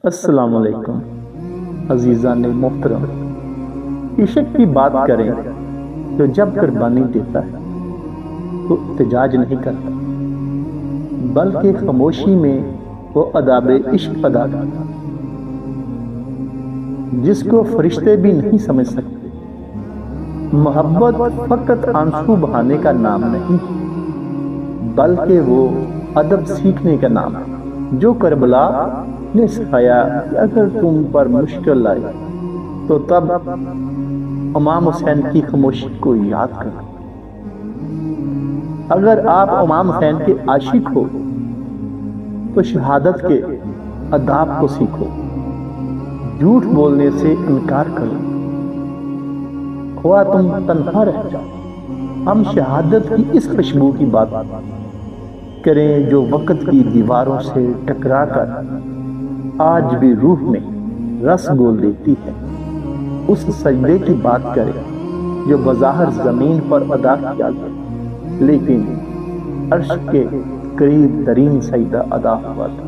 السلام علیکم عزیزان محترم۔ عشق کی بات کریں تو جب قربانی دیتا ہے تو احتجاج نہیں کرتا، بلکہ خاموشی میں وہ آداب عشق ادا کرتا جس کو فرشتے بھی نہیں سمجھ سکتے۔ محبت فقط آنسو بہانے کا نام نہیں، بلکہ وہ ادب سیکھنے کا نام ہے جو کربلا نے سکھایا کہ اگر تم پر مشکل آئے تو تب امام حسین کی خاموشی کو یاد کرو۔ اگر آپ امام حسین کے عاشق ہو تو شہادت کے آداب کو سیکھو، جھوٹ بولنے سے انکار کرو، خواہ تم تنہا رہ جاؤ۔ ہم شہادت کی اس خوشبو کی بات کریں جو وقت کی دیواروں سے ٹکرا کر آج بھی روح میں رس گول دیتی ہے۔ اس سجدے کی بات کریں جو بظاہر زمین پر ادا کیا گیا لیکن عرش کے قریب ترین سجدہ ادا ہوا تھا۔